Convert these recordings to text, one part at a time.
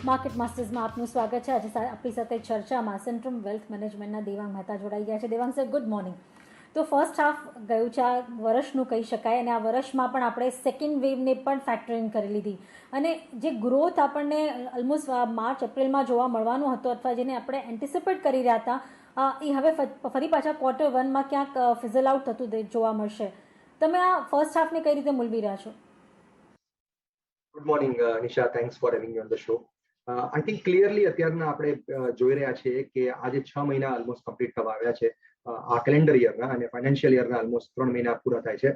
Market માસ્ટર્સમાં આપનું સ્વાગત છે. આજે આપણી સાથે ચર્ચામાં સેન્ટ્રમ વેલ્થ મેનેજમેન્ટના દેવાંગ મહેતા જોડાઈ ગયા છે. Devang sir, good morning. તો ફર્સ્ટ હાફ ગયું છે આ વર્ષનું કહી શકાય, અને આ વર્ષમાં પણ આપણે સેકન્ડ વેવને પણ ફેક્ટરિંગ કરી લીધી, અને જે ગ્રોથ આપણને ઓલમોસ્ટ માર્ચ એપ્રિલમાં જોવા મળવાનો હતો અથવા જેને આપણે એન્ટિસિપેટ કરી રહ્યા હતા, એ હવે ફરી પાછા ક્વાર્ટર વનમાં ક્યાંક ફિઝલ આઉટ થતું જોવા મળશે. તમે આ ફર્સ્ટ હાફને કઈ રીતે મૂલવી રહ્યા છો? Good morning Nisha, thanks for having me on the show. I think clearly અત્યારના આપણે જોઈ રહ્યા છીએ કે આજે 6 મહિના ઓલમોસ્ટ કમ્પ્લીટ થવા આવ્યા છે આ કેલેન્ડર યરના, અને ફાઇનાન્શિયલ યરના ઓલમોસ્ટ 3 મહિના પૂરા થાય છે.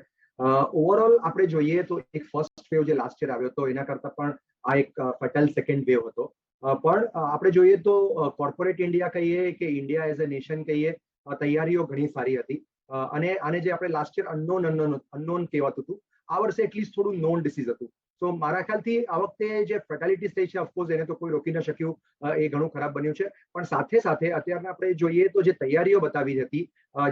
ઓવરઓલ આપણે જોઈએ તો એક ફર્સ્ટ વેવ જે લાસ્ટ યર આવ્યો હતો એના કરતા પણ આ એક ફેટલ સેકન્ડ વેવ હતો. પણ આપણે જોઈએ તો કોર્પોરેટ ઇન્ડિયા કહીએ કે ઇન્ડિયા એઝ અ નેશન કહીએ, તૈયારીઓ ઘણી સારી હતી. અને આને જે આપણે લાસ્ટ યર અનનોન કહેવાતું હતું, આ વર્ષે એટલીસ્ટ થોડું નોન ડિસીઝ હતું. તો મારા ખ્યાલથી આ વખતે જે ફેટાલિટીઝ થઈ છે, ઓફકોર્સ એને તો કોઈ રોકી ન શક્યું, એ ઘણું ખરાબ બન્યું છે. પણ સાથે સાથે અત્યારના આપણે જોઈએ તો જે તૈયારીઓ બતાવી હતી,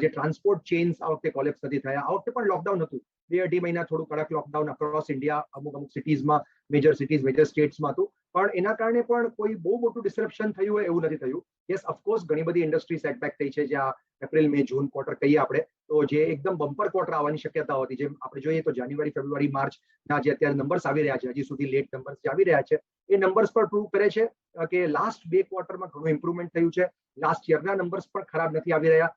જે ટ્રાન્સપોર્ટ ચેઇન્સ આ વખતે કોલેપ્સ નથી થયા. આ વખતે પણ લોકડાઉન હતું, 2-2.5 મહિના થોડું કડક લોકડાઉન અક્રોસ ઇન્ડિયા, અમુક સિટીઝમાં, મેજર સ્ટેટ્સમાં હતું. પણ એના કારણે પણ કોઈ બહુ મોટું ડિસરપ્શન થયું હોય એવું નથી થયું. યસ, ઓફકોર્સ ઘણી બધી ઇન્ડસ્ટ્રી સેટબેક થઈ છે, જ્યાં એપ્રિલ, મે, જૂન ક્વાર્ટર કહીએ આપણે તો જે એકદમ બમ્પર ક્વાર્ટર આવવાની શક્યતાઓ હતી. જેમ આપણે જોઈએ તો જાન્યુઆરી, ફેબ્રુઆરી, માર્ચના જે અત્યારે નંબર્સ આવી રહ્યા છે, હજી સુધી લેટ નંબર્સ જે આવી રહ્યા છે, એ નંબર્સ પર પ્રૂવ કરે છે કે લાસ્ટ 2 ક્વાર્ટરમાં ઘણું ઇમ્પ્રુવમેન્ટ થયું છે. લાસ્ટ યરના નંબર્સ પણ ખરાબ નથી આવી રહ્યા.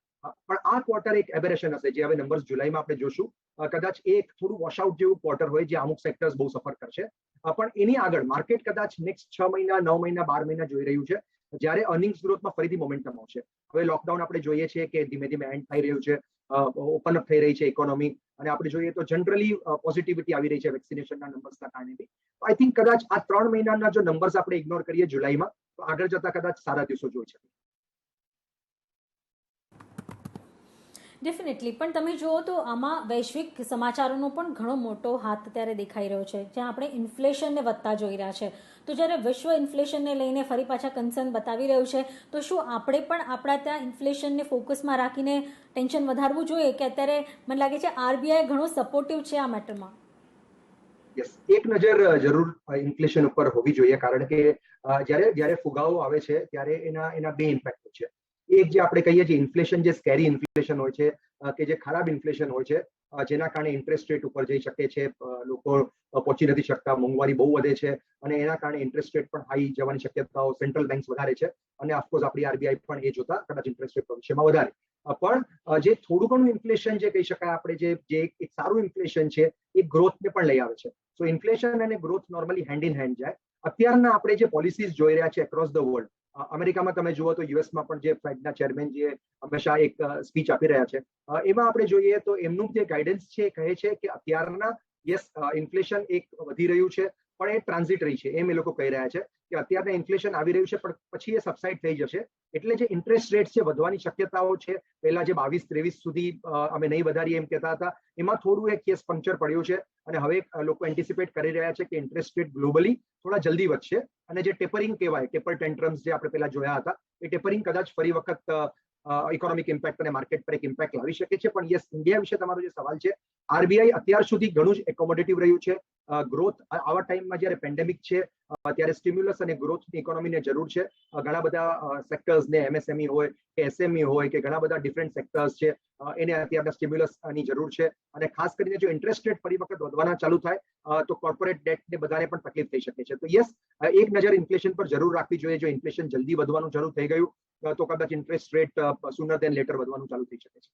પણ આ ક્વાર્ટર એક એબેરેશન હશે, જે હવે નંબર્સ જુલાઈમાં આપણે જોશું. કદાચ એક થોડું વોશઆઉટ જેવું ક્વાર્ટર હોય, જે અમુક સેક્ટર્સ બહુ સફર કરશે. પણ એની આગળ માર્કેટ કદાચ નેક્સ્ટ 6 મહિના, 9 મહિના, 12 મહિના જોઈ રહ્યું છે, જ્યારે અર્નિંગ્સ ગ્રોથમાં ફરીથી મોમેન્ટમ આવશે. હવે લોકડાઉન આપણે જોઈએ છીએ કે ધીમે ધીમે એન્ડ થઈ રહ્યું છે, ઓપન અપ થઈ રહી છે ઇકોનોમી, અને આપણે જોઈએ તો જનરલી પોઝિટિવિટી આવી રહી છે વેક્સિનેશનના નંબર્સના કારણે બી. આઈ થિંક કદાચ આ 3 મહિનાના જો નંબર્સ આપણે ઇગ્નોર કરીએ જુલાઈમાં, તો આગળ જતા કદાચ સારા દિવસો જોઈ શકીએ. ડેફિનેટલી. પણ તમે જુઓ તો આમાં વૈશ્વિક સમાચારોનો પણ ઘણો મોટો હાથ અત્યારે દેખાઈ રહ્યો છે, જ્યાં આપણે ઇન્ફ્લેશનને વધતા જોઈ રહ્યા છે. તો જ્યારે વિશ્વ ઇન્ફ્લેશનને લઈને ફરી પાછા કન્સર્ન બતાવી રહ્યું છે, તો શું આપણે પણ આપણા ત્યાં ઇન્ફ્લેશનને ફોકસમાં રાખીને ટેન્શન વધારવું જોઈએ, કે અત્યારે મને લાગે છે આરબીઆઈ ઘણો સપોર્ટિવ છે આ મેટરમાં? યસ, એક નજર જરૂર ઇન્ફ્લેશન ઉપર હોવી જોઈએ, કારણ કે જ્યારે ફુગાવો આવે છે ત્યારે એના બે ઇમ્પેક્ટ છે. એક જે આપણે કહીએ છીએ ઇન્ફ્લેશન, જે સ્કેરી ઇન્ફ્લેશન હોય છે, કે જે ખરાબ ઇન્ફ્લેશન હોય છે, જેના કારણે ઇન્ટરેસ્ટ રેટ ઉપર જઈ શકે છે, લોકો પહોંચી નથી શકતા, મોંઘવારી બહુ વધે છે, અને એના કારણે ઇન્ટરેસ્ટ રેટ પણ હાઈ જવાની શક્યતાઓ સેન્ટ્રલ બેંક્સ વધારે છે. અને ઓફકોર્સ આપણી આરબીઆઈ પણ એ જોતા કદાચ ઇન્ટરેસ્ટ રેટ ભવિષ્યમાં વધારે. પણ જે થોડું ઘણું ઇન્ફ્લેશન જે કહી શકાય આપણે, જે એક સારું ઇન્ફ્લેશન છે, એ ગ્રોથને પણ લઈ આવે છે. સો ઇન્ફ્લેશન અને growth normally hand in hand જાય. અત્યારના આપણે જે પોલિસીઝ જોઈ રહ્યા છે એક્રોસ ધ વર્લ્ડ, અમેરિકામાં તમે જુઓ તો યુએસમાં પણ જે ફેડના ચેરમેન જે હંમેશા એક સ્પીચ આપી રહ્યા છે, એમાં આપણે જોઈએ તો એમનું જે ગાઈડન્સ છે, કહે છે કે અત્યારના યસ ઇન્ફ્લેશન એક વધી રહ્યું છે, પણ એ ટ્રાન્ઝિટરી છે. એમ એ લોકો કહી રહ્યા છે કે અત્યારના ઇન્ફ્લેશન આવી રહ્યું છે, પણ પછી એ સબસાઇડ થઈ જશે. એટલે જે ઇન્ટરેસ્ટ રેટ છે વધવાની શક્યતાઓ છે, પહેલા જે 22-23 સુધી અમે નહીં વધારીએ એમ કહેતા હતા, એમાં થોડું એક કેસ પંક્ચર પડ્યું છે, અને હવે લોકો એન્ટિસિપેટ કરી રહ્યા છે કે ઇન્ટરેસ્ટ રેટ ગ્લોબલી થોડા જલ્દી વધશે, અને જે ટેપરિંગ કહેવાય, ટેપર ટેન્ટ્રમ્સ જે આપણે પહેલા જોયા હતા, એ ટેપરિંગ કદાચ ફરી વખત ઇકોનોમિક ઇમ્પેક્ટ અને માર્કેટ પર એક ઇમ્પેક્ટ લાવી શકે છે. પણ યસ, ઇન્ડિયા વિશે તમારો જે સવાલ છે, આરબીઆઈ અત્યાર સુધી ઘણું જ એકોમોડેટિવ રહ્યું છે. ગ્રોથ આવા ટાઈમમાં જ્યારે પેન્ડેમિક છે, ત્યારે સ્ટિમ્યુલસ અને ગ્રોથની ઇકોનોમીને જરૂર છે. ઘણા બધા સેક્ટર્સને, એમએસએમઈ હોય કે એસએમઈ હોય કે ઘણા બધા ડિફરન્ટ સેક્ટર્સ છે, એને અત્યારના સ્ટિમ્યુલસની જરૂર છે. અને ખાસ કરીને જો ઇન્ટરેસ્ટ રેટ ફરી વખત વધવાના ચાલુ થાય, તો કોર્પોરેટ ડેટને બધાને પણ તકલીફ થઈ શકે છે. તો યસ, એક નજર ઇન્ફ્લેશન પર જરૂર રાખવી જોઈએ. જો ઇન્ફ્લેશન જલ્દી વધવાનું શરૂ થઈ ગયું, તો કદાચ ઇન્ટરેસ્ટ રેટ સુનર દેન લેટર વધવાનું ચાલુ થઈ શકે છે.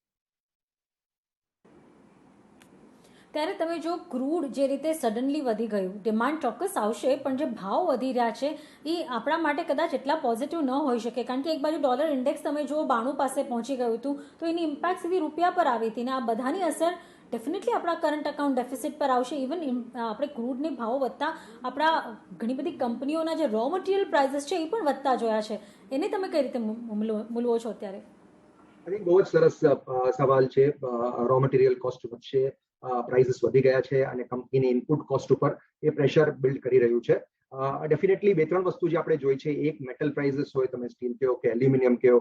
ત્યારે તમે જો ક્રૂડ જે રીતે સડનલી વધી ગયું, ડિમાન્ડ ચોક્કસ આવશે, પણ જે ભાવ વધી રહ્યા છે એ આપણા માટે કદાચ એટલા પોઝિટિવ ન હોઈ શકે, કારણ કે એક બાજુ ડોલર ઇન્ડેક્સ તમે જો 92 પાસે પહોંચી ગયું હતું, તો એની ઇમ્પેક્ટ સીધી રૂપિયા પર આવી હતી, ને આ બધાની અસર ડેફિનેટલી આપણા કરંટ અકાઉન્ટ ડેફિસિટ પર આવશે. ઇવન આપણે ક્રૂડની ભાવો વધતા આપણા ઘણી બધી કંપનીઓના જે રો મટીરિયલ પ્રાઇસીસ છે એ પણ વધતા જોયા છે. એને તમે કઈ રીતે મૂલવો છો અત્યારે? બહુ જ સરસ સવાલ છે. રો મટીરિયલ કોસ્ટ વધશે, પ્રાઇસીસ વધી ગયા છે, અને કંપનીની ઇનપુટ કોસ્ટ ઉપર એ પ્રેશર બિલ્ડ કરી રહ્યું છે. ડેફિનેટલી 2-3 વસ્તુ જે આપણે જોઈ છે, એક મેટલ પ્રાઇસીસ હોય, તમે સ્ટીલ કહો કે એલ્યુમિનિયમ કહો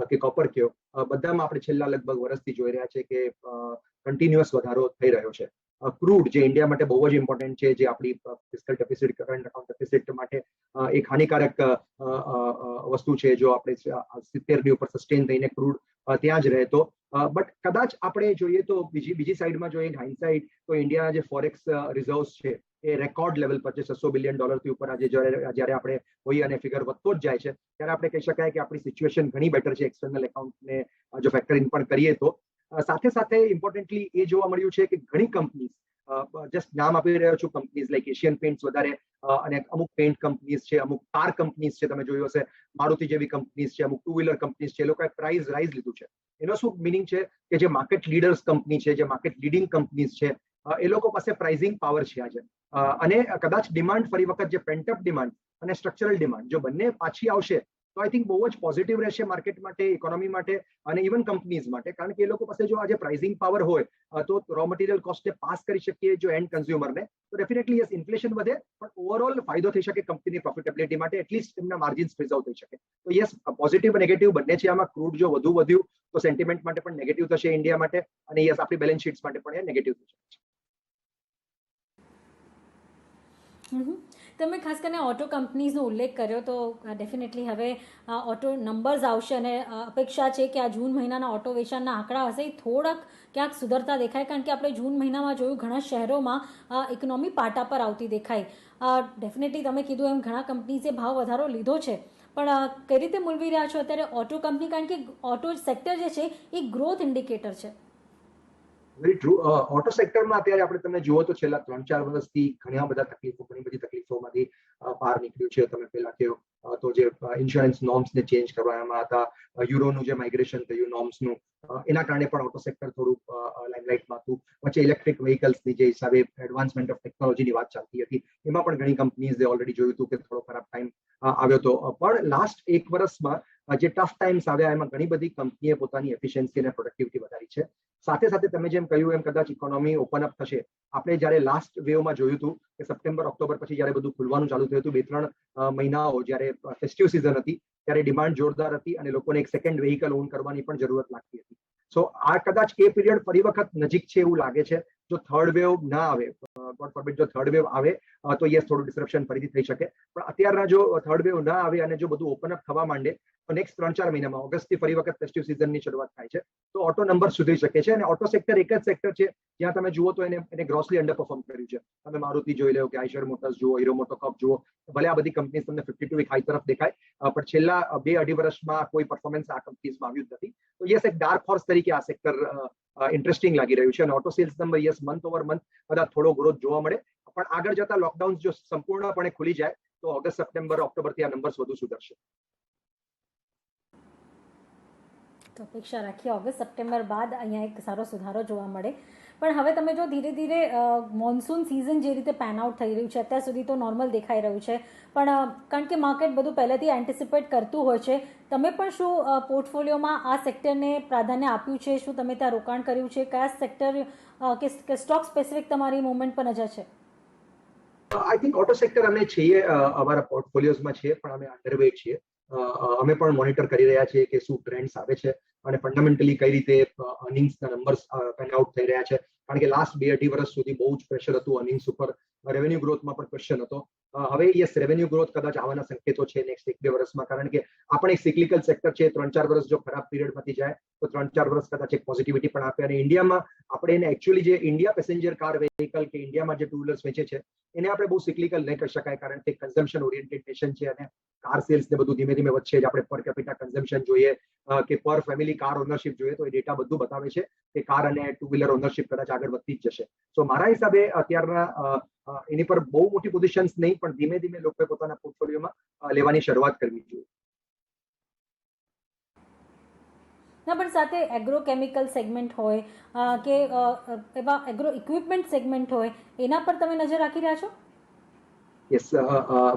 કે કોપર કહો, બધામાં આપણે છેલ્લા લગભગ વર્ષથી જોઈ રહ્યા છે કે કન્ટિન્યુઅસ વધારો થઈ રહ્યો છે. ક્રૂડ જે ઇન્ડિયા માટે બહુ જ ઇમ્પોર્ટન્ટ છે, જે આપણી fiscal deficit, current account deficit માટે એક હાનિકારક વસ્તુ છે જો આપણે 70 ઉપર સસ્ટેન થઈને ક્રૂડ ત્યાં જ રહે તો. બટ કદાચ આપણે જોઈએ તો બીજી સાઈડમાં જોઈએ હાઇન્ડસાઇટ તો ઇન્ડિયાના જે ફોરેક્સ રિઝર્વ્સ છે એ રેકોર્ડ લેવલ પર છે. $600 બિલિયન થી ઉપર આજે જ્યારે આપણે હોઈએ અને ફિગર વધતો જ જાય છે ત્યારે આપણે કહી શકાય કે આપણી સિચ્યુએશન ઘણી બેટર છે એક્સટર્નલ એકાઉન્ટને જો ફેક્ટર ઇન પણ કરીએ તો. સાથે સાથે ઇમ્પોર્ટન્ટલી એ જોવા મળ્યું છે કે ઘણી કંપનીઝ, જસ્ટ નામ આપી રહ્યો છું, કંપનીઝ લાઈક એશિયન પેન્ટ્સ વધારે અને અમુક પેન્ટ કંપનીઝ છે, અમુક કાર કંપનીઝ છે, તમે જોયું હશે મારુતિ જેવી કંપનીઝ છે, અમુક ટુ વ્હીલર કંપનીઝ છે, એ લોકોએ પ્રાઇસ રાઇઝ લીધું છે. એનો શું મિનિંગ છે કે જે માર્કેટ લીડર્સ કંપની છે, જે માર્કેટ લીડિંગ કંપનીઝ છે, એ લોકો પાસે પ્રાઇઝિંગ પાવર છે આજે. અને કદાચ ડિમાન્ડ ફરી વખત જે પેન્ટઅપ ડિમાન્ડ અને સ્ટ્રક્ચરલ ડિમાન્ડ જો બંને પાછી આવશે તો આઈ થિંક બહુ જ પોઝિટિવ રહેશે માર્કેટ માટે, ઇકોનોમી માટે અને ઇવન કંપનીઝ માટે. કારણ કે એ લોકો પાસે જો આજે પ્રાઇઝિંગ પાવર હોય તો રો મટીરિયલ કોસ્ટને પાસ કરી શકીએ જો એન્ડ કન્ઝ્યુમરને, તો ડેફિનેટલી યસ ઇન્ફ્લેશન વધે પણ ઓવરઓલ ફાયદો થઈ શકે કંપનીની પ્રોફિટેબિલિટી માટે, એટલીસ્ટ એમના માર્જિન્સ પ્રિઝર્વ થઈ શકે. તો યસ પોઝિટિવ નેગેટિવ બંને છે આમાં. ક્રૂડ જો વધ્યું તો સેન્ટિમેન્ટ માટે પણ નેગેટિવ થશે ઇન્ડિયા માટે અને યસ આપણી બેલેન્સ શીટ્સ માટે પણ એ નેગેટિવ થશે. તમે ખાસ કરીને ઓટો કંપનીઝનો ઉલ્લેખ કર્યો તો ડેફિનેટલી હવે ઓટો નંબર્સ આવશે અને અપેક્ષા છે કે આ જૂન મહિનાના ઓટો વેચાણના આંકડા હશે એ થોડાક ક્યાંક સુધરતા દેખાય, કારણ કે આપણે જૂન મહિનામાં જોયું ઘણા શહેરોમાં ઇકોનોમી પાટા પર આવતી દેખાય. ડેફિનેટલી તમે કીધું એમ ઘણા કંપનીઝે ભાવ વધારો લીધો છે, પણ કઈ રીતે મૂલવી રહ્યા છો અત્યારે ઓટો કંપની, કારણ કે ઓટો સેક્ટર જે છે એ ગ્રોથ ઇન્ડિકેટર છે. Very true. ઓટો સેક્ટરમાં અત્યારે આપણે તમે જુઓ તો છેલ્લા 3-4 વર્ષથી ઘણી બધી તકલીફોમાંથી બહાર નીકળ્યું છે. તમે પહેલા કહ્યું તો જે ઇન્સ્યોરન્સ નોર્મ્સને ચેન્જ કરવામાં હતા, યુરોનું જે માઇગ્રેશન થયું નોર્મ્સનું, એના કારણે પણ ઓટો સેક્ટર થોડું લાઇમલાઇટમાં હતું. પછી ઇલેક્ટ્રિક વ્હીકલ્સની જે હિસાબે એડવાન્સમેન્ટ ઓફ ટેકનોલોજીની વાત ચાલતી હતી એમાં પણ ઘણી કંપનીઝે ઓલરેડી જોયું હતું કે થોડો ખરાબ ટાઈમ આવ્યો હતો. પણ લાસ્ટ 1 વર્ષમાં જે ટફ ટાઈમ્સ આવ્યા એમાં ઘણી બધી કંપનીએ પોતાની એફિશિયન્સી અને પ્રોડક્ટિવિટી વધારી છે. સાથે સાથે તમે જેમ કહ્યું એમ કદાચ ઇકોનોમી ઓપન અપ થશે. આપણે જ્યારે લાસ્ટ વેવમાં જોયું હતું કે સપ્ટેમ્બર ઓક્ટોબર પછી જ્યારે બધું ખુલવાનું ચાલુ થયું હતું, 2-3 મહિનાઓ જ્યારે ફેસ્ટિવ સિઝન હતી ત્યારે ડિમાન્ડ જોરદાર હતી અને લોકોને એક સેકન્ડ વેહિકલ ઓન કરવાની પણ જરૂરત લાગતી હતી. સો આ કદાચ એ પીરિયડ ફરી વખત નજીક છે એવું લાગે છે. જો થર્ડ વેવ ના આવે, ગોડ ફોરબિડ જો થર્ડ વેવ આવે તો યસ થોડું ડિસ્રપ્શન ફરીથી થઈ શકે. પણ અત્યારના જો થર્ડ વેવ ના આવે અને જો બધું ઓપન અપ થવા માંડે તો નેક્સ્ટ 3-4 મહિનામાં ઓગસ્ટથી ફરી વખત ફેસ્ટિવ સિઝનની શરૂઆત થાય છે તો ઓટો નંબર સુધરી શકે છે. અને ઓટો સેક્ટર એક જ સેક્ટર છે જ્યાં તમે જુઓ તો એને ગ્રોસલી અંડર પરફોર્મ કર્યું છે. તમે મારુતિ જોઈ લો કે આઈશર મોટર્સ જુઓ, હીરો મોટોકોર્પ જુઓ, ભલે આ બધી કંપની તમને 52 વીક હાઈ તરફ દેખાય પણ છેલ્લા 2-2.5 વર્ષમાં કોઈ પરફોર્મન્સ આ કંપનીઝમાં આવ્યું જ નથી. તો યસ એક ડાર્ક હોર્સ તરીકે આ સેક્ટર ઇન્ટરેસ્ટિંગ લાગી રહ્યું છે. અને auto sales number yes month over month કદાચ થોડો ગ્રોથ જોવા મળે, પણ આગળ જતા લોકડાઉન જો સંપૂર્ણપણે ખુલી જાય તો ઓગસ્ટ, સપ્ટેમ્બર, ઓક્ટોબરથી આ નંબર્સ વધુ સુધરશે. તો અપેક્ષા રાખીએ ઓગસ્ટ સપ્ટેમ્બર બાદ અહીંયા એક સારો સુધારો જોવા મળે. પણ હવે તમે જો ધીરે ધીરે મોન્સૂન સિઝન જે રીતે પેન આઉટ થઈ રહ્યું છે અત્યાર સુધી તો નોર્મલ દેખાઈ રહ્યું છે, પણ કારણ કે માર્કેટ બધું પહેલેથી એન્ટિસિપેટ કરતું હોય છે, તમે પણ શું પોર્ટફોલિયોમાં આ સેક્ટરને પ્રાધાન્ય આપ્યું છે? શું તમે ત્યાં રોકાણ કર્યું છે? કયા સેક્ટર કે સ્ટોક સ્પેસિફિક તમારી મુવમેન્ટ પર નજર છે? આઈ થિંક ઓટો સેક્ટર અમે છીએ અમારા પોર્ટફોલિયોઝમાં છીએ પણ અમે અંડરવેટ છીએ. અમે પણ મોનિટર કરી રહ્યા છીએ કે શું ટ્રેન્ડ્સ આવે છે અને ફંડામેન્ટલી કઈ રીતે અર્નિંગ્સના નંબર્સ પેન આઉટ થઈ રહ્યા છે. કારણ કે લાસ્ટ 2-2.5 વર્ષ સુધી બહુ જ પ્રેશર હતું અર્નિંગ્સ ઉપર, રેવન્યુ ગ્રોથમાં પણ ક્વેશ્ચન હતો. હવે યસ રેવન્યુ ગ્રોથ કદાચ આવવાના સંકેતો છે નેક્સ્ટ 1-2 વર્ષમાં, કારણ કે આપણે એક સિક્લિકલ સેક્ટર છે. 3-4 વર્ષ જો ખરાબ પીરિયડમાંથી જાય તો 3-4 વર્ષ કદાચ એક પોઝિટિવિટી પણ આપે. અને ઇન્ડિયામાં આપણે એને એકચ્યુઅલી જે ઇન્ડિયા પેસેન્જર કાર વેહિકલ કે ઇન્ડિયામાં જે ટુ વ્હીલર્સ વેચે છે એને આપણે બહુ સિક્લિકલ નહીં કરી શકાય, કારણ કે કન્ઝમ્પશન ઓરિએન્ટેડ નેશન છે અને કાર સેલ્સ ને બધું ધીમે ધીમે વધશે જ. આપણે પર કેપિટા કન્ઝમ્પશન જોઈએ કે પર ફેમિલી કાર ઓનરશિપ જોઈએ તો એ ડેટા બધું બતાવે છે કે કાર અને ટુ વ્હીલર ઓનરશિપ કદાચ આગળ વધતી જ જશે. સો મારા હિસાબે અત્યારના એની પર બહુ મોટી પોઝિશન્સ નહીં પણ ધીમે ધીમે લોકોએ પોતાના પોર્ટફોલિયોમાં લેવાની શરૂઆત કરવી જોઈએ. ના, પણ સાથે એગ્રો કેમિકલ સેગમેન્ટ હોય કે એવા એગ્રો ઇક્વિપમેન્ટ સેગમેન્ટ હોય એના પર તમે નજર રાખી રહ્યા છો? યસ,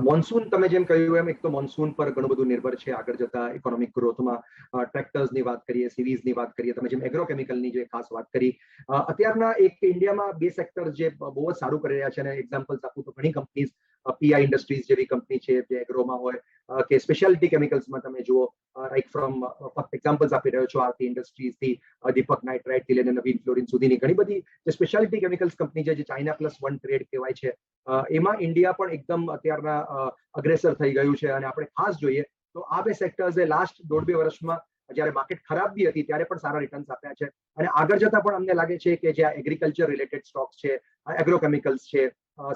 મોન્સૂન તમે જેમ કહ્યું એમ એક તો મોન્સૂન પર ઘણું બધું નિર્ભર છે આગળ જતા ઇકોનોમિક ગ્રોથમાં. ટ્રેક્ટર્સની વાત કરીએ, સીવીઝની વાત કરીએ, તમે જેમ એગ્રોકેમિકલની જે ખાસ વાત કરી, અત્યારના એક ઇન્ડિયામાં 2 સેક્ટર જે બહુ જ સારું કરી રહ્યા છે અને એક્ઝામ્પલ્સ આપું તો ઘણી કંપનીઝ પીઆઈ ઇન્ડસ્ટ્રીઝ જેવી કંપની છે જે એગ્રોમાં હોય, કે સ્પેશિયાલિટી કેમિકલ્સમાં તમે જુઓ, રાઈટ ફ્રોમ ફક્ત એક્ઝામ્પલ્સ આપી રહ્યો છો, આરતી ઇન્ડસ્ટ્રીઝથી દીપક નાઇટ્રાઇટથી લઈને નવીન ફ્લોરિન સુધીની ઘણી બધી જે સ્પેશિયાલિટી કેમિકલ્સ કંપની છે, જે ચાઇના +1 ટ્રેડ કહેવાય છે, એમાં ઇન્ડિયા પણ એકદમ અત્યારના અગ્રેસર થઈ ગયું છે. અને આપણે ખાસ જોઈએ તો આ બે સેક્ટર્સે લાસ્ટ 1.5-2 વર્ષમાં જ્યારે માર્કેટ ખરાબ બી હતી ત્યારે પણ સારા રિટર્ન્સ આપ્યા છે. અને આગળ જતા પણ અમને લાગે છે કે જે આ એગ્રીકલ્ચર રિલેટેડ સ્ટોક્સ છે, એગ્રોકેમિકલ્સ છે,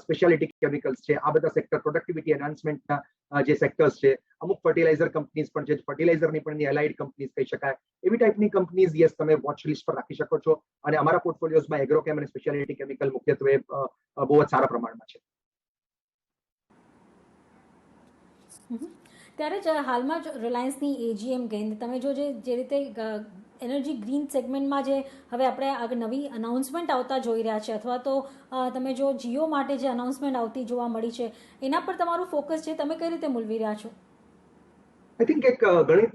સ્પેશિયાલિટી કેમિકલ્સ છે, આ બધા સેક્ટર પ્રોડક્ટિવિટી એનહાન્સમેન્ટના જે સેક્ટર્સ છે, અમુક ફર્ટિલાઇઝર કંપનીઝ પણ છે, ફર્ટિલાઇઝરની પણ એલાઇડ કંપનીઝ કહી શકાય, એવી ટાઈપની કંપનીઝ યસ તમે વોચ લિસ્ટ પર રાખી શકો છો. અને અમારા પોર્ટફોલિયોઝમાં એગ્રોકેમ અને સ્પેશિયાલિટી કેમિકલ મુખ્યત્વે બહુ જ સારા પ્રમાણમાં છે. ત્યારે જ હાલમાં જ રિલાયન્સની એજીએમ ગઈ, તમે જો જે રીતે એનર્જી ગ્રીન સેગમેન્ટમાં જે હવે આપણે આગળ નવી અનાઉન્સમેન્ટ આવતા જોઈ રહ્યા છે, અથવા તો તમે જો જીઓ માટે જે અનાઉન્સમેન્ટ આવતી જોવા મળી છે, એના પર તમારું ફોકસ છે, તમે કઈ રીતે મૂલવી રહ્યા છો? આઈ થિંક એક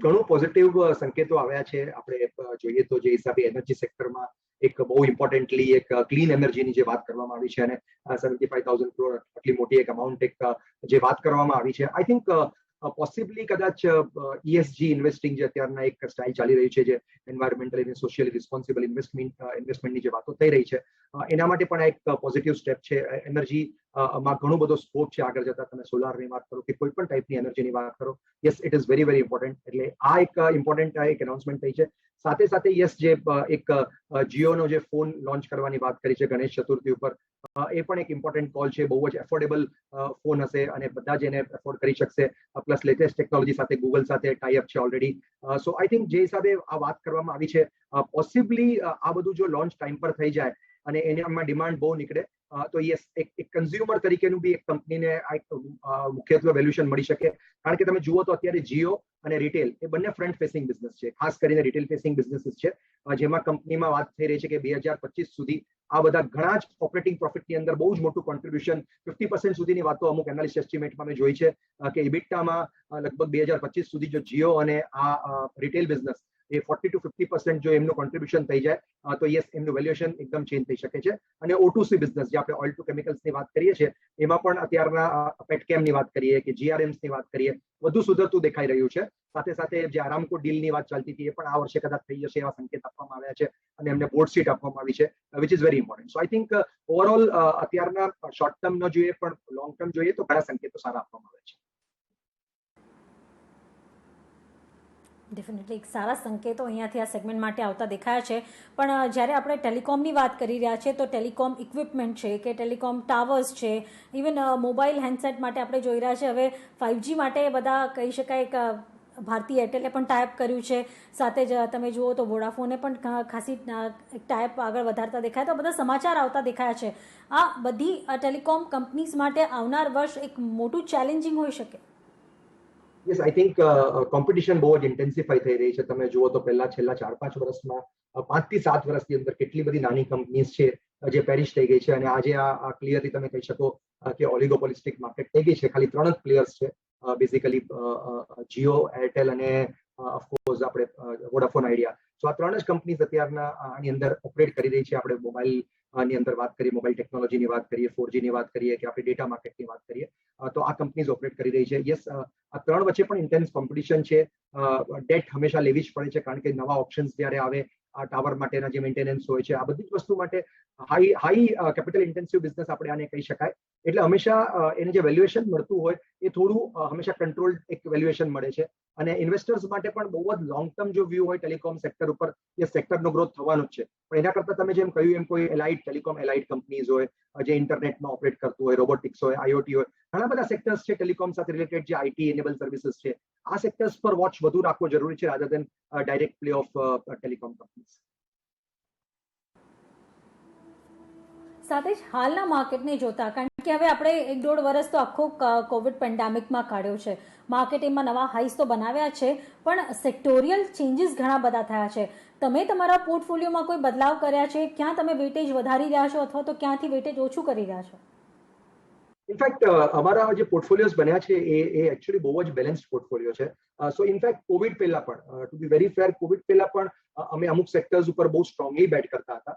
ઘણું પોઝિટિવ સંકેતો આવ્યા છે. આપણે જોઈએ તો જે હિસાબે એનર્જી સેક્ટરમાં એક બહુ ઇમ્પોર્ટન્ટલી એક ક્લીન એનર્જીની જે વાત કરવામાં આવી છે, અને 75,000 કરોડ આટલી મોટી એક અમાઉન્ટ એક જે વાત કરવામાં આવી છે, આઈ થિંક પોસિબલી કદાચ ESG ઇન્વેસ્ટિંગ જે અત્યારના એક સ્ટાઇલ ચાલી રહી છે, જે એન્વાયરમેન્ટલ અને સોશિયલી રિસ્પોન્સિબલ ઇન્વેસ્ટમેન્ટની જે વાતો થઈ રહી છે, એના માટે પણ એક પોઝિટિવ સ્ટેપ છે. એનર્જી માં ઘણો બધો સ્કોપ છે આગળ જતા. તમે સોલારની વાત કરો કે કોઈ પણ ટાઈપની એનર્જીની વાત કરો, yes it is very important. એટલે આ એક ઇમ્પોર્ટન્ટ એક એનાઉન્સમેન્ટ થઈ છે. સાથે સાથે યસ જે એક જીઓનો જે ફોન લોન્ચ કરવાની વાત કરી છે ગણેશ ચતુર્થી ઉપર, એ પણ એક ઇમ્પોર્ટન્ટ કોલ છે. બહુ જ એફોર્ડેબલ ફોન હશે અને બધા જ એને એફોર્ડ કરી શકશે. પ્લસ લેટેસ્ટ ટેકનોલોજી સાથે ગૂગલ સાથે ટાઈ અપ છે ઓલરેડી. સો આઈ થિંક જે હિસાબે આ વાત કરવામાં આવી છે, પોસિબલી આ બધું જો લોન્ચ ટાઈમ પર થઈ જાય અને એનામાં ડિમાન્ડ બહુ નીકળે તો યસ એક કન્ઝ્યુમર તરીકેનું બી એક કંપનીને મુખ્યત્વે વેલ્યુએશન મળી શકે. કારણ કે તમે જુઓ તો અત્યારે જીઓ અને રિટેલ એ બંને ફ્રન્ટ ફેસિંગ બિઝનેસ છે, ખાસ કરીને રિટેલ ફેસિંગ બિઝનેસીસ છે, જેમાં કંપનીમાં વાત થઈ રહી છે કે 2025 સુધી આ બધા ઘણા જ ઓપરેટિંગ પ્રોફિટની અંદર બહુ જ મોટું કોન્ટ્રીબ્યુશન 50% સુધીની વાતો અમુક એનાલિસ્ટ એસ્ટિમેટમાં મેં જોઈ છે કે ઇબિટામાં લગભગ 2025 સુધી જો જીઓ અને આ રિટેલ બિઝનેસ એ 40 to 50% જો એમનું કોન્ટ્રીબ્યુશન થઈ જાય તો યસ એમનું વેલ્યુએશન એકદમ ચેન્જ થઈ શકે છે. અને O2C બિઝનેસ જે આપણે ઓઇલ ટુ કેમિકલ્સની વાત કરીએ છીએ, એમાં પણ અત્યારના પેટકેમની વાત કરીએ કે GRMsની વાત કરીએ, વધુ સુધરતું દેખાઈ રહ્યું છે. સાથે સાથે જે આરામકો ડીલની વાત ચાલતી હતી, એ પણ આ વર્ષે કદાચ થઈ જશે એવા સંકેત આપવામાં આવ્યા છે અને એમને બોર્ડ સીટ આપવામાં આવી છે, which is very important. So I think overall અત્યારના શોર્ટ ટર્મ ન જોઈએ પણ લોંગ ટર્મ જોઈએ તો ઘણા સંકેતો સારા આપવામાં આવે છે. ડેફિનેટલી એક સારા સંકેતો અહીંયાથી આ સેગમેન્ટ માટે આવતા દેખાયા છે. પણ જ્યારે આપણે ટેલિકોમની વાત કરી રહ્યા છીએ તો ટેલિકોમ ઇક્વિપમેન્ટ છે કે ટેલિકોમ ટાવર્સ છે, ઇવન મોબાઈલ હેન્ડસેટ માટે આપણે જોઈ રહ્યા છીએ હવે 5G માટે બધા કહી શકાય કે ભારતી એરટેલે પણ ટાઈપ કર્યું છે. સાથે જ તમે જુઓ તો વોડાફોને પણ ખાસી ટાઈપ આગળ વધારતા દેખાય, તો બધા સમાચાર આવતા દેખાયા છે. આ બધી ટેલિકોમ કંપનીઝ માટે આવનાર વર્ષ એક મોટું ચેલેન્જિંગ હોઈ શકે. યસ આઈ થિંક કોમ્પિટિશન બહુ જ ઇન્ટેન્સિફાઈ થઈ રહી છે. તમે જુઓ તો છેલ્લા 4-5 વર્ષમાં 5 થી 7 વર્ષની અંદર કેટલી બધી નાની કંપનીઝ છે જે પેરિશ થઈ ગઈ છે, અને આજે આ ક્લિયરલી તમે કહી શકો કે ઓલિગોપોલિસ્ટિક માર્કેટ થઈ ગઈ છે. ખાલી 3 જ પ્લેયર્સ છે, બેઝિકલી જીઓ, એરટેલ અને ઓફકોર્સ આપણે વોડાફોન આઈડિયા. સો આ 3 જ કંપનીઝ અત્યારના આની અંદર ઓપરેટ કરી રહી છે. આપણે મોબાઈલ ની અંદર વાત કરીએ, મોબાઈલ ટેકનોલોજીની વાત કરીએ, 4G ની વાત કરીએ કે આપણે ડેટા માર્કેટની વાત કરીએ, તો આ કંપનીઝ ઓપરેટ કરી રહી છે. યસ આ 3 વચ્ચે પણ ઇન્ટેન્સ કોમ્પિટિશન છે. ડેટ હંમેશા લેવી જ પડે છે કારણ કે નવા ઓપ્શન્સ જ્યારે આવે, આ ટાવર માટેના જે મેન્ટેનન્સ હોય છે, આ બધી જ વસ્તુ માટે હાઈ કેપિટલ ઇન્ટેન્સિવ બિઝનેસ આપણે આને કહી શકાય. એટલે હંમેશા એને જે વેલ્યુએશન મળતું હોય એ થોડું હંમેશા કંટ્રોલ્ડ એક વેલ્યુએશન મળે છે. અને ઇન્વેસ્ટર્સ માટે પણ બહુ જ લોંગ ટર્મ જો વ્યૂ હોય ટેલિકોમ સેક્ટર ઉપર, એ સેક્ટરનો ગ્રોથ થવાનો જ છે. પણ એના કરતા તમે જેમ કહ્યું એમ કોઈ ટેલિકોમ એલાઇડ કંપનીઝ હોય, જે ઇન્ટરનેટમાં ઓપરેટ કરતું હોય, રોબોટિક્સ હોય, IoT હોય, ઘણા બધા સેક્ટર્સ છે ટેલિકોમ સાથે રિલેટેડ જે IT એનેબલ સર્વિસીસ છે, આ સેક્ટર્સ પર વોચ વધુ રાખવો જરૂરી છે rather then direct play of telecom companies. સાથે જ હાલના માર્કેટને જોતા, કારણ કે હવે આપણે 1-1.5 વર્ષ તો આખો કોવિડ પેન્ડેમિકમાં કાઢ્યો છે, માર્કેટિંગમાં નવા હાઈસ તો બનાવ્યા છે, પણ સેક્ટોરિયલ ચેન્જીસ ઘણા બધા થયા છે. તમે તમારા પોર્ટફોલિયોમાં કોઈ બદલાવ કર્યા છે? ક્યાં તમે વેટેજ વધારી રહ્યા છો અથવા તો ક્યાંથી વેટેજ ઓછું કરી રહ્યા છો? ઇનફેક્ટ અમારા જે પોર્ટફોલિયોઝ બન્યા છે એ એકચ્યુઅલી બહુ જ બેલેન્સ્ડ પોર્ટફોલિયો છે. સો ઇનફેક્ટ કોવિડ પહેલા પણ, to be very fair, Covid પહેલા પણ અમે અમુક સેક્ટર્સ ઉપર બહુ સ્ટ્રોંગલી બેટ કરતા હતા.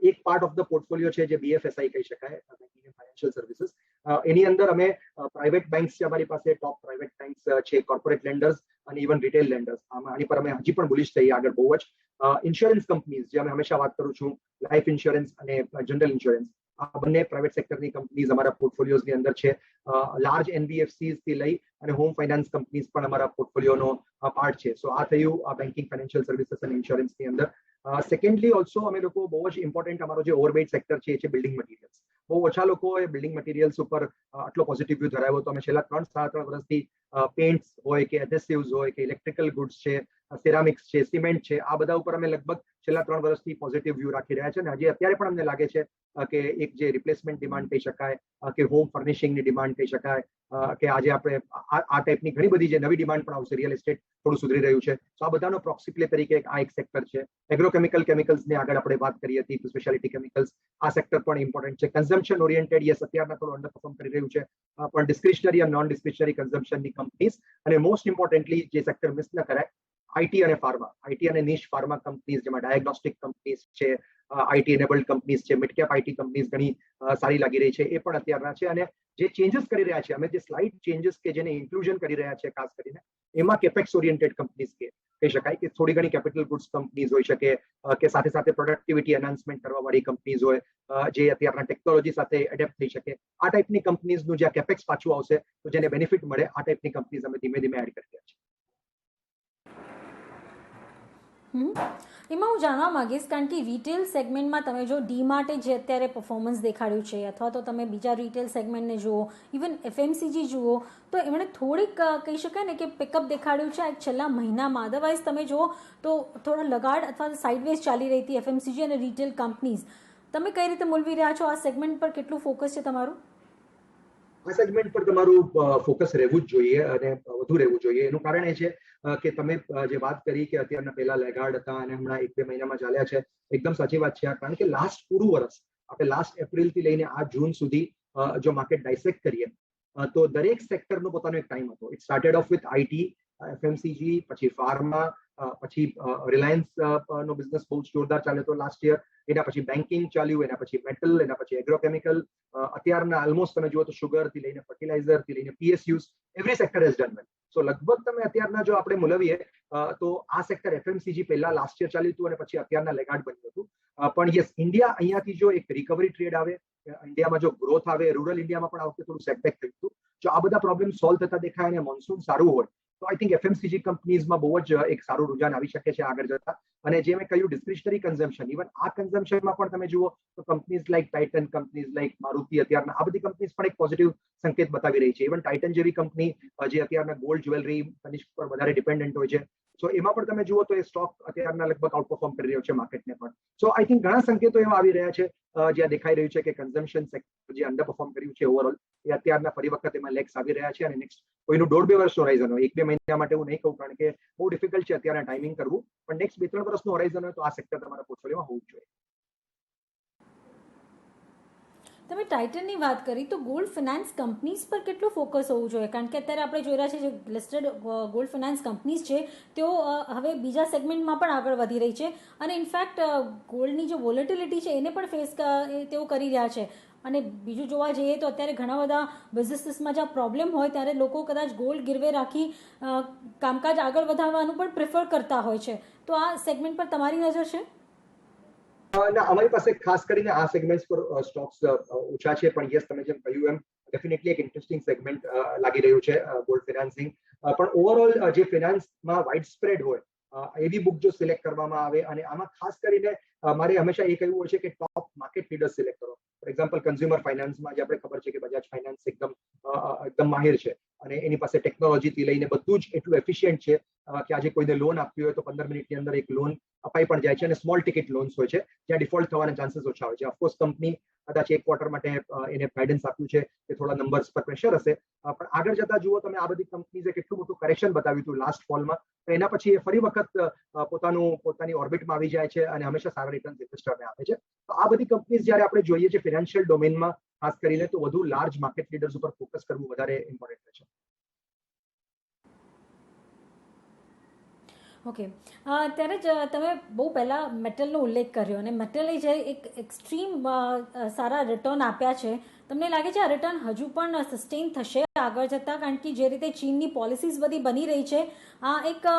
એક પાર્ટ ઓફ ધ પોર્ટફોલિયો છે જે BFSI કહી શકાય, બેન્કિંગ એન્ડ ફાઇનાન્શિયલ સર્વિસીસ. એની અંદર અમે પ્રાઇવેટ બેંક્સ છે, અમારી પાસે ટોપ પ્રાઇવેટ બેંક્સ છે, કોર્પોરેટ લેન્ડર્સ અને ઇવન રિટેલ લેન્ડર્સ. આની પર અમે હજી પણ બુલિશ થઈએ આગળ બહુ જ. ઇન્સ્યોરન્સ કંપનીઝ, જે અમે હંમેશા વાત કરું છું, લાઈફ ઇન્સ્યોરન્સ અને જનરલ ઇન્સ્યોરન્સ, આ બંને પ્રાઇવેટ સેક્ટરની કંપનીઝ અમારા પોર્ટફોલિયોઝની અંદર છે. લાર્જ એનબીએફસીઝ થી લઈ અને હોમ ફાઇનાન્સ કંપનીઝ પણ અમારા પોર્ટફોલિયોનો પાર્ટ છે. સો આ થયું બેન્કિંગ, ફાઇનાન્શિયલ સર્વિસીસ અને ઇન્સ્યોરન્સની અંદર. સેકન્ડલી ઓલ્સો અમે લોકો બહુ જ ઇમ્પોર્ટન્ટ અમારો જે ઓવરવેઇટ સેક્ટર છે એ છે બિલ્ડિંગ મટીરિયલ્સ. બહુ ઓછા લોકોએ બિલ્ડિંગ મટીરિયલ્સ ઉપર આટલો પોઝિટિવ વ્યૂ ધરાવ્યો. તો અમે છેલ્લા 3-3.5 વર્ષથી પેન્ટ્સ હોય કે એડહેસિવ્સ હોય કે ઇલેક્ટ્રિકલ ગુડ્સ છે, સિરામિક્સ છે, સિમેન્ટ છે, આ બધા ઉપર અમે લગભગ છેલ્લા 3 વર્ષથી પોઝિટિવ વ્યૂ રાખી રહ્યા છે. અને હજી અત્યારે પણ અમને લાગે છે કે એક જે રિપ્લેસમેન્ટ ડિમાન્ડ કહી શકાય, કે હોમ ફર્નિશિંગની ડિમાન્ડ કહી શકાય, કે આજે આપણે આ ટાઈપની ઘણી બધી જે નવી ડિમાન્ડ પણ આવશે, રિયલ એસ્ટેટ થોડું સુધરી રહ્યું છે. તો આ બધાનો પ્રોક્સી પ્લે તરીકે આ એક સેક્ટર છે. એગ્રોકેમિકલ, કેમિકલ્સની આગળ આપણે વાત કરી હતી, સ્પેશિયાલિટી કેમિકલ્સ, આ સેક્ટર પણ ઇમ્પોર્ટન્ટ છે. કન્ઝમ્પશન ઓરિએન્ટેડ, યસ, અત્યારના થોડું અંડર પરફોર્મ કરી રહ્યું છે, પણ ડિસ્ક્રિશનરી અને નોન ડિસ્ક્રિશનરી કન્ઝમ્પશનની કંપનીઝ. અને મોસ્ટ ઇમ્પોર્ટન્ટલી જે સેક્ટર મિસ ન કરાય, આઈટી અને ફાર્મા, આઈટી અને નિશ ફાર્મા કંપનીઝ, જેમાં ડાયગ્નોસ્ટિક કંપનીઝ છે, આઈટી એનેબલ્ડ કંપનીઝ છે, મિડ કેપ આઈટી કંપનીઝ ઘણી સારી લાગી રહી છે, એ પણ અત્યારના છે. અને જે ચેન્જીસ કરી રહ્યા છે અમે, જે સ્લાઇડ ચેન્જીસ કે જેને ઇન્ક્લુઝન કરી રહ્યા છે ખાસ કરીને, એમાં કેપેક્સ ઓરિએન્ટેડ કંપનીઝ કહી શકાય, કે થોડી ઘણી કેપિટલ ગુડ્સ કંપનીઝ હોઈ શકે, કે સાથે સાથે પ્રોડક્ટિવિટી એનહાન્સમેન્ટ કરવા વાળી કંપનીઝ હોય, જે અત્યારના ટેકનોલોજી સાથે એડેપ્ટ થઈ શકે. આ ટાઈપની કંપનીઝનું જ્યાં કેપેક્સ પાછું આવશે તો જેને બેનિફિટ મળે, આ ટાઈપની કંપનીઝ અમે ધીમે ધીમે એડ કરી રહ્યા છીએ. એમાં હું જાણવા માંગીશ, કારણ કે રિટેલ સેગમેન્ટમાં તમે જો ડીમાર્ટે જે અત્યારે પરફોર્મન્સ દેખાડ્યું છે, અથવા તો તમે બીજા રિટેલ સેગમેન્ટને જુઓ, ઇવન એફએમસીજી જુઓ, તો એમણે થોડીક કહી શકાય ને કે પિકઅપ દેખાડ્યું છે છેલ્લા મહિનામાં. અદરવાઇઝ તમે જુઓ તો થોડા લગાડ અથવા સાઇડવેઝ ચાલી રહી હતી એફએમસીજી અને રિટેલ કંપનીઝ. તમે કઈ રીતે મૂલવી રહ્યા છો? આ સેગમેન્ટ પર કેટલું ફોકસ છે તમારું? આ સેગમેન્ટ પર તમારું ફોકસ રહેવું જ જોઈએ અને વધુ રહેવું જોઈએ. એનું કારણ એ છે કે તમે જે વાત કરી કે અત્યારના પહેલા લેગાર્ડ હતા અને હમણાં 1-2 મહિનામાં ચાલ્યા છે, એકદમ સાચી વાત છે. કારણ કે લાસ્ટ પૂરું વર્ષ, આપણે લાસ્ટ એપ્રિલ થી લઈને આ જૂન સુધી જો માર્કેટ ડાયસેક્ટ કરીએ તો દરેક સેક્ટરનો પોતાનો એક ટાઈમ હતો. It started of with IT, FMCG, પછી ફાર્મા, પછી રિલાયન્સ નો બિઝનેસ બહુ જોરદાર ચાલ્યો હતો લાસ્ટ યર. એના પછી બેન્કિંગ ચાલ્યું, એના પછી મેટલ, એના પછી એગ્રોકેમિકલ, અત્યારના ઓલમોસ્ટ તમે જુઓ તો શુગર થી લઈને ફર્ટિલાઇઝર થી લઈને PSUs, every sector has done well. So લગભગ તમે અત્યારના જો આપણે મૂલવીએ તો આ સેક્ટર એફએમસીજી પહેલા લાસ્ટ યર ચાલ્યું હતું અને પછી અત્યારના લેગાર્ડ બન્યું હતું. પણ યસ, ઇન્ડિયા અહીંયાથી જો એક રિકવરી ટ્રેડ આવે, ઇન્ડિયામાં જો ગ્રોથ આવે, રૂરલ ઇન્ડિયામાં પણ આ વખતે થોડું સેટબેક થયું હતું. જો આ બધા પ્રોબ્લેમ સોલ્વ થતા દેખાય અને મોન્સૂન સારું હોય તો આઈ થિંક એફએમસીજી કંપનીઝમાં બહુ જ એક સારું રૂઝાન આવી શકે છે આગળ જતા. અને જે મેં કહ્યું ડિસ્ક્રિશનરી કન્ઝમ્પશન, ઇવન આ કન્ઝમ્પશનમાં પણ તમે જુઓ તો companies like Titan, companies like Maruti, અત્યારના આ બધી કંપનીઝ પણ એક પોઝિટિવ સંકેત બતાવી રહી છે. ઇવન ટાઇટન જેવી કંપની જે અત્યારના ગોલ્ડ જ્વેલરી તનિષ્ક પર વધારે ડિપેન્ડન્ટ હોય છે, સો એમાં પણ તમે જુઓ તો એ સ્ટોક અત્યારના લગભગ આઉટપરફોર્મ કરી રહ્યો છે માર્કેટને પણ. સો આઈ થિંક ઘણા સંકેતો એવા આવી રહ્યા છે જ્યાં દેખાઈ રહ્યું છે કે કન્ઝમ્પશન સેક્ટર જે અંડર પરફોર્મ કર્યું છે ઓવરઓલ, એ અત્યારના ફરી વખત એમાં લેગ્સ આવી રહ્યા છે. અને નેક્સ્ટ કોઈનું 1.5-2 વર્ષનું હોરાઇઝન હોય, 1-2 મહિના માટે હું નહીં કહું, કારણ કે બહુ ડિફિકલ્ટ છે અત્યારે ટાઈમિંગ કરવું, પણ નેક્સ્ટ 2-3 વર્ષનું હોરાઇઝન હોય તો આ સેક્ટર તમારા પોર્ટફોલિયોમાં હોવું જોઈએ. તમે ટાઇટનની વાત કરી, તો ગોલ્ડ ફિનાન્સ કંપનીઝ પર કેટલું ફોકસ હોવું જોઈએ? કારણ કે અત્યારે આપણે જોઈ રહ્યા છીએ જે લિસ્ટેડ ગોલ્ડ ફિનાન્સ કંપનીઝ છે તેઓ હવે બીજા સેગમેન્ટમાં પણ આગળ વધી રહી છે, અને ઇનફેક્ટ ગોલ્ડની જે વોલેટિલિટી છે એને પણ ફેસ તેઓ કરી રહ્યા છે. અને બીજું જોવા જઈએ તો અત્યારે ઘણા બધા બિઝનેસીસમાં જ્યાં પ્રોબ્લેમ હોય ત્યારે લોકો કદાચ ગોલ્ડ ગીરવે રાખી કામકાજ આગળ વધારવાનું પણ પ્રિફર કરતા હોય છે. તો આ સેગમેન્ટ પર તમારી નજર છે? ના, અમારી પાસે ખાસ કરીને આ સેગમેન્ટ પર સ્ટોક્સ ઓછા છે, પણ યસ, તમે જેમ કહ્યું એમ ડેફિનેટલી એક ઇન્ટરેસ્ટિંગ સેગમેન્ટ લાગી રહ્યું છે ગોલ્ડ ફિનાન્સિંગ. પણ ઓવરઓલ જે ફિનાન્સમાં વાઇડ સ્પ્રેડ હોય એવી બુક જો સિલેક્ટ કરવામાં આવે, અને આમાં ખાસ કરીને મારે હંમેશા એ કહ્યું હોય છે કે ટોપ માર્કેટ લીડર સિલેક્ટ કરો. ફોર એક્ઝામ્પલ કન્ઝ્યુમર ફાઇનાન્સમાં જે આપણે ખબર છે કે બજાજ ફાઇનાન્સ એકદમ માહિર છે અને એની પાસે ટેકનોલોજીથી લઈને બધું જ એટલું એફિશિયન્ટ છે કે આજે કોઈને લોન આપવી હોય તો 15 મિનિટની અંદર એક લોન અપાઈ પણ જાય છે. અને સ્મોલ ટિકિટ લોન્સ હોય છે જ્યાં ડિફોલ્ટ થવાના ચાન્સીસ ઓછા હોય છે. ઓફકોર્સ કંપની કદાચ એક ક્વાર્ટર માટે એને ગાઈડન્સ આપ્યું છે કે થોડા નંબર્સ પર પ્રેશર હશે, પણ આગળ જતા જુઓ તમે આ બધી કંપનીઝે કેટલું મોટું કરેક્શન બતાવ્યું હતું લાસ્ટ ફોલમાં, તો એના પછી એ ફરી વખત પોતાની ઓર્બિટમાં આવી જાય છે અને હંમેશા સારા રિટર્ન્સ ઇન્વેસ્ટરને આપે છે. તો આ બધી કંપનીઝ જ્યારે આપણે જોઈએ છે ફિનાન્શિયલ ડોમેનમાં ખાસ કરીને, તો વધુ લાર્જ માર્કેટ લીડર્સ ઉપર ફોકસ કરવું વધારે ઇમ્પોર્ટન્ટ છે. ઓકે, ત્યારે જ તમે બહુ પહેલાં મેટલનો ઉલ્લેખ કર્યો અને મેટલે જે એક એક્સ્ટ્રીમ સારા રિટર્ન આપ્યા છે, તમને લાગે છે આ રિટર્ન હજુ પણ સસ્ટેન થશે આગળ જતાં? કારણ કે જે રીતે ચીનની પોલિસીઝ બધી બની રહી છે, આ એક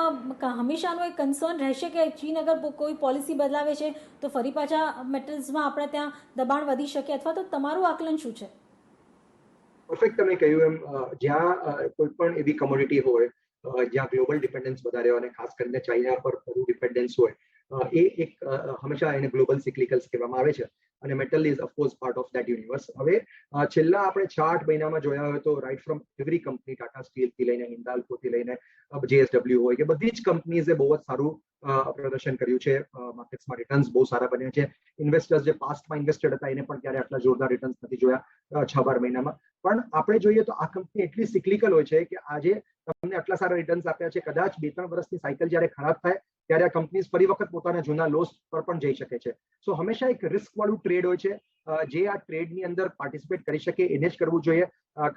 હંમેશાનો એક કન્સર્ન રહેશે કે ચીન અગર કોઈ પોલિસી બદલાવે છે તો ફરી પાછા મેટલ્સમાં આપણે ત્યાં દબાણ વધી શકે, અથવા તો તમારું આકલન શું છે? પરફેક્ટ, તમે કહ્યું એમ જ્યાં કોઈ પણ એવી કમોડિટી હોય જ્યાં ગ્લોબલ ડિપેન્ડન્સ વધારે હોય અને ખાસ કરીને ચાઇના પર વધુ ડિપેન્ડન્સ હોય, એ એક હંમેશા એને ગ્લોબલ સિક્લિકલ્સ કહેવામાં આવે છે અને metal is of course part of that universe. હવે છેલ્લા આપણે 6-8 મહિનામાં જોયા હોય તો right from every company, Tata સ્ટીલથી લઈને હિન્દાલ્કોથી લઈને JSW હોય કે બધી જ કંપનીઝે બહુ જ સારું પ્રદર્શન કર્યું છે. માર્કેટ્સમાં રિટર્ન્સ બહુ સારા બન્યા છે. ઇન્વેસ્ટર્સ જે પાસ્ટમાં ઇન્વેસ્ટેડ હતા એને પણ ત્યારે આટલા જોરદાર રિટર્ન્સ નથી જોયા 6-12 મહિનામાં. પણ આપણે જોઈએ તો આ કંપની એટલી સિક્લિકલ હોય છે કે આજે તમને આટલા સારા રિટર્ન્સ આપ્યા છે, કદાચ 2-3 વર્ષની સાયકલ જ્યારે ખરાબ થાય ત્યારે આ કંપનીઝ ફરી વખત પોતાના જૂના લોસ પર પણ જઈ શકે છે. સો હંમેશા એક રિસ્ક વાળું ટ્રેડ હોય છે. જે આ ટ્રેડની અંદર પાર્ટિસિપેટ કરી શકે એને જ કરવું જોઈએ,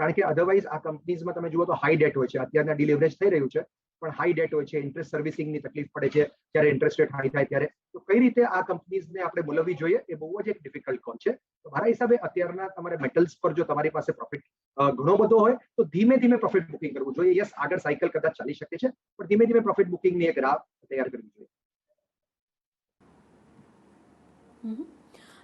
કારણ કે અધરવાઇઝ આ કંપનીઝમાં તમે જુઓ તો હાઈ ડેટ હોય છે. અત્યારના ડિલિવરેજ થઈ રહ્યું છે પણ હાઈ ડેટ હોય છે, ઇન્ટરેસ્ટ સર્વિસિંગની તકલીફ પડે છે જ્યારે ઇન્ટરેસ્ટ રેટ હાઈ થાય ત્યારે. તો કઈ રીતે આ કંપનીઝને આપણે બોલાવવી જોઈએ એ બહુ જ એક ડિફિકલ્ટ કોલ છે. તો મારા હિસાબે અત્યારના તમારે મેટલ્સ પર જો તમારી પાસે પ્રોફિટ ઘણો બધો હોય તો ધીમે ધીમે પ્રોફિટ બુકિંગ કરવું જોઈએ. યસ, આગળ સાયકલ કદાચ ચાલી શકે છે પણ ધીમે ધીમે પ્રોફિટ બુકિંગની એક રાહ તૈયાર કરવી જોઈએ.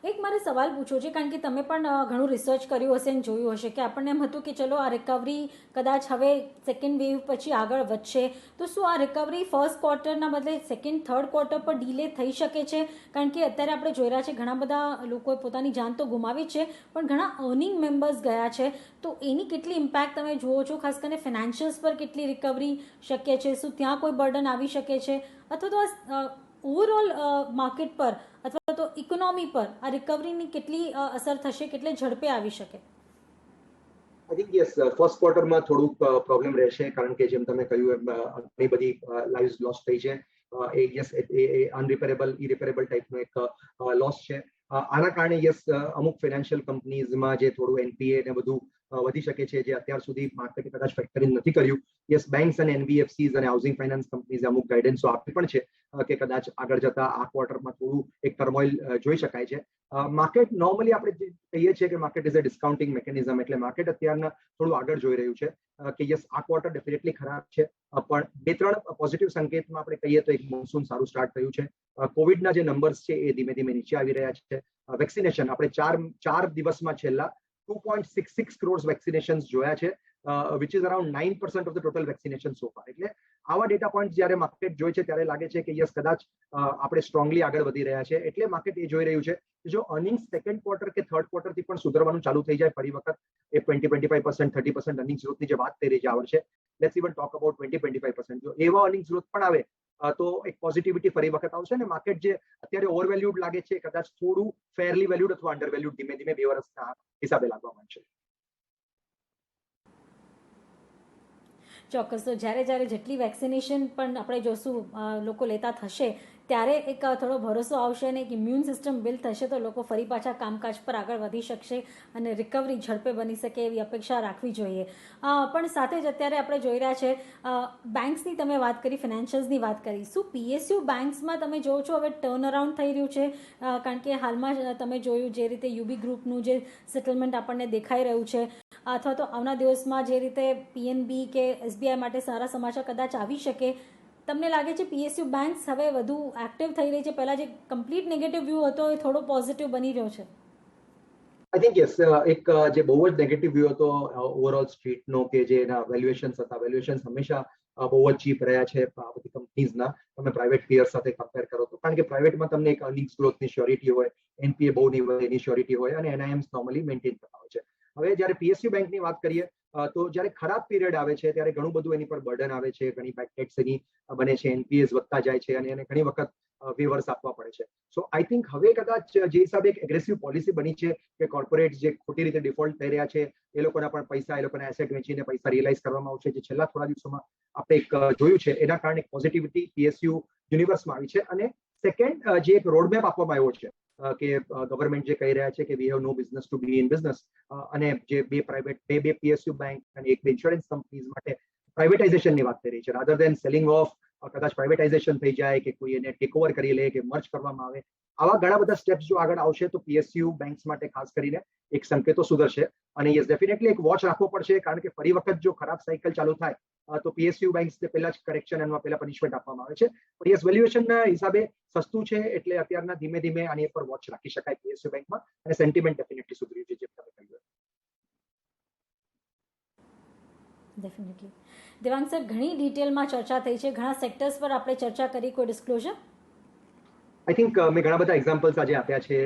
એક મારે સવાલ પૂછવો છે, કારણ કે તમે પણ ઘણું રિસર્ચ કર્યું હશે અને જોયું હશે કે આપણને એમ હતું કે ચલો આ રિકવરી કદાચ હવે સેકન્ડ વેવ પછી આગળ વધશે, તો શું આ રિકવરી ફર્સ્ટ ક્વાર્ટરના બદલે સેકન્ડ થર્ડ ક્વાર્ટર પર ડીલે થઈ શકે છે? કારણ કે અત્યારે આપણે જોઈ રહ્યા છે ઘણા બધા લોકોએ પોતાની જાન તો ગુમાવી છે પણ ઘણા અર્નિંગ મેમ્બર્સ ગયા છે, તો એની કેટલી ઇમ્પેક્ટ તમે જુઓ છો? ખાસ કરીને ફિનાન્શિયલ્સ પર કેટલી રિકવરી શક્ય છે? શું ત્યાં કોઈ બર્ડન આવી શકે છે, અથવા તો ઓવરઓલ માર્કેટ પર અથવા તો ઇકોનોમી પર આ રિકવરીની કેટલી અસર થશે, કેટલે ઝડપે આવી શકે? આઈ થિંક યસ, ફર્સ્ટ ક્વાર્ટરમાં થોડુંક પ્રોબ્લેમ રહેશે, કારણ કે જેમ તમે કહ્યું એમ ઘણી બધી લાઈવ્સ લોસ થઈ છે. એ યસ, એ અનરિપેરેબલ ઇરિપેરેબલ ટાઈપનો એક લોસ છે. આના કારણે યસ, અમુક ફાઇનાન્શિયલ કંપનીઝમાં જે થોડું NPA ને બધું વધી શકે છે, જે અત્યાર સુધી માર્કેટે કદાચ ફેક્ટરિંગ નથી કર્યું. યસ, બેંક્સ અને NBFCs અને હાઉસિંગ ફાઇનાન્સ કંપનીઝે અમુક ગાઈડન્સો આપી પણ છે કે કદાચ આગળ જતા આ ક્વાર્ટરમાં થોડું એક ટર્મોઇલ જોઈ શકાય છે. માર્કેટ નોર્મલી આપણે કહીએ છીએ કે માર્કેટ ઇઝ અ ડિસ્કાઉન્ટિંગ મિકેનિઝમ, એટલે માર્કેટ અત્યારના થોડું આગળ જોઈ રહ્યું છે કે યસ, આ ક્વાર્ટર ડેફિનેટલી ખરાબ છે પણ 2-3 પોઝિટિવ સંકેતમાં આપણે કહીએ તો એક મોન્સૂન સારું સ્ટાર્ટ થયું છે. કોવિડના જે નંબર્સ છે એ ધીમે ધીમે નીચે આવી રહ્યા છે. વેક્સિનેશન આપણે ચાર દિવસમાં છેલ્લા 2.66 crores વેક્સિનેશન જોયા છે, which is around 9% of the total vaccination so far. એટલે આવા ડેટા પોઈન્ટ જ્યારે માર્કેટ જોઈ છે ત્યારે લાગે છે કે યસ, કદાચ આપણે સ્ટ્રોંગલી આગળ વધી રહ્યા છે. એટલે માર્કેટ એ જોઈ રહ્યું છે કે જો અર્નિંગ્સ સેકન્ડ ક્વાર્ટર કે થર્ડ ક્વાર્ટરથી પણ સુધરવાનું ચાલુ થઈ જાય ફરી વખત, એ 20-25%, 30% અર્નિંગ્સ ગ્રોથની જે વાત થઈ રહી છે આ વર્ષે, લેટ્સ ઇવન ટોક અબાઉટ 20-25%, જો એવા અર્નિંગ્સ ગ્રોથ પણ આવે તો એક પોઝિટિવિટી ફરી વખત આવશે અને માર્કેટ જે અત્યારે ઓવરવેલ્યુડ લાગે છે કદાચ થોડું ફેરલી વેલ્યુડ અથવા અંડર વેલ્યુડ ધીમે ધીમે 2 વર્ષના હિસાબે લાગવા માંડશે. ચોક્કસ. તો જ્યારે જેટલી વેક્સિનેશન પણ આપણે જોશું લોકો લેતા થશે ત્યારે એક થોડો ભરોસો આવશે અને એક ઇમ્યુન સિસ્ટમ બિલ્ડ થશે તો લોકો ફરી પાછા કામકાજ પર આગળ વધી શકશે અને રિકવરી ઝડપે બની શકે એવી અપેક્ષા રાખવી જોઈએ. પણ સાથે જ અત્યારે આપણે જોઈ રહ્યા છે બેંક્સની તમે વાત કરી, ફિનાન્શિયલ્સની વાત કરી, શું PSU બેંક્સમાં તમે જોવો છો હવે ટર્ન અરાઉન્ડ થઈ રહ્યું છે? કારણ કે હાલમાં તમે જોયું જે રીતે UB ગ્રુપનું જે સેટલમેન્ટ આપણને દેખાઈ રહ્યું છે, અથવા તો આવના દિવસમાં જે રીતે PNB કે SBI માટે સારા સમાચાર કદાચ આવી શકે, તમને લાગે છે PSU બેંક્સ હવે વધુ એક્ટિવ થઈ રહી છે? પહેલા જે કમ્પ્લીટ નેગેટિવ વ્યૂ હતો એ થોડો પોઝિટિવ બની રહ્યો છે? આઈ થિંક યસ, એક જે બહુ જ નેગેટિવ વ્યૂ હતો ઓવરઓલ સ્ટ્રીટનો કે જે એના વેલ્યુએશન્સ હતા, વેલ્યુએશન્સ હંમેશા બહુ જ ચીપ રહ્યા છે આ બધી કંપનીઝના. તમે પ્રાઇવેટ પિયર સાથે કમ્પેર કરો તો, કારણ કે પ્રાઇવેટમાં તમને એક અર્નિંગ્સ ગ્રોથની શ્યોરિટી હોય, NPA બહુ નહીં હોય એની શ્યોરિટી હોય અને NIMs નોર્મલી મેન્ટેન થતા હોય છે. હવે જ્યારે PSU બેંકની વાત કરીએ તો જ્યારે ખરાબ પીરિયડ આવે છે ત્યારે ઘણું બધું એની પર બર્ડન આવે છે, ઘણી બેડ ડેટ્સ એની બને છે, NPAs વધતા જાય છે અને એને ઘણી વખત વેવર્સ આપવા પડે છે. સો આઈ થિંક હવે કદાચ જે હિસાબે એક એગ્રેસિવ પોલિસી બની છે કે કોર્પોરેટ જે ખોટી રીતે ડિફોલ્ટ થઈ રહ્યા છે એ લોકોના પણ પૈસા, એ લોકોના એસેટ વેચીને પૈસા રિયલાઇઝ કરવામાં આવશે, જે છેલ્લા થોડા દિવસોમાં આપણે એક જોયું છે. એના કારણે પોઝિટિવિટી PSU યુનિવર્સમાં આવી છે. અને સેકન્ડ, જે એક રોડમેપ આપવામાં આવ્યો છે કે ગવર્મેન્ટ જે કહી રહ્યા છે કે we have no business to be in business, અને જે બે PSU બેંક અને એક ઇન્સ્યોરન્સ કંપનીઝ માટે પ્રાઇવેટાઇઝેશનની વાત થઈ રહી છે, રાધર દેન સેલિંગ ઓફ કદાચ પ્રાઇવેટાઇઝેશન થઈ જાય કે કોઈ એને ટેક ઓવર કરી લે કે મર્જ કરવામાં આવે, આવા ઘણા બધા સ્ટેપ્સ જો આગળ આવશે તો પીએસયુ બેંક્સ માટે ખાસ કરીને એક સંકેતો સુધરશે. અને યસ, ડેફિનેટલી એક વોચ રાખવો પડશે, કારણ કે ફરી વખત જો ખરાબ સાયકલ ચાલુ થાય તો પીએસયુ બેંક્સને પહેલા જ કરેક્શન અને પહેલા પનિશમેન્ટ આપવામાં આવે છે. પણ યસ, વેલ્યુએશનના હિસાબે સસ્તું છે એટલે અત્યારના ધીમે ધીમે આની પર વોચ રાખી શકાય પીએસયુ બેંકમાં, અને સેન્ટિમેન્ટ ડેફિનેટલી સુધર્યું છે જેમ તમે કહ્યું. ડેફિનેટલી. દેવાંગ સર, ઘણી ડિટેલમાં ચર્ચા થઈ છે, ઘણા સેક્ટર્સ પર આપણે ચર્ચા કરી. કોઈ ડિસ્ક્લોઝર? આઈ થિંક મેં ઘણા બધા એક્ઝામ્પલ્સ આજે આપ્યા છે.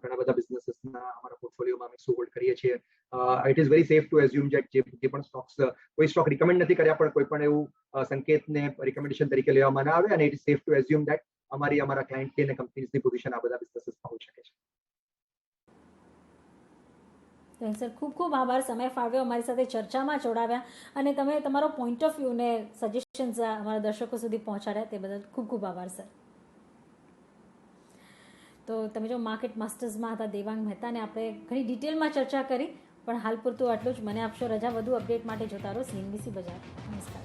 ઘણા બધા બિઝનેસીસના અમારા પોર્ટફોલિયોમાં અમે શું હોલ્ડ કરીએ છીએ. It is very safe to assume જે પણ સ્ટોક્સ, કોઈ સ્ટોક રિકમેન્ડ નથી કર્યા, પણ કોઈ પણ એવું સંકેતને રિકમેન્ડેશન તરીકે લેવામાં ના આવે, અને it is safe to assume that અમારા ક્લાયન્ટની અને કંપનીઝની પોઝિશન આ બધા બિઝનેસીસમાં હોઈ શકે છે. સર, ખૂબ ખૂબ આભાર, સમય ફાળવ્યો, અમારી સાથે ચર્ચામાં જોડાવ્યા, અને તમે તમારો પોઈન્ટ ઓફ વ્યૂ ને સજેશન્સ અમારા દર્શકો સુધી પહોંચાડ્યા તે બદલ ખૂબ ખૂબ આભાર સર. તો તમે જો માર્કેટ માસ્ટર્સમાં હતા દેવાંગ મહેતાને આપણે ઘણી ડિટેલમાં ચર્ચા કરી, પણ હાલ પૂરતું આટલું જ. મને આપશો રજા. વધુ અપડેટ માટે જોતા રહો CNBC બજાર. નમસ્કાર.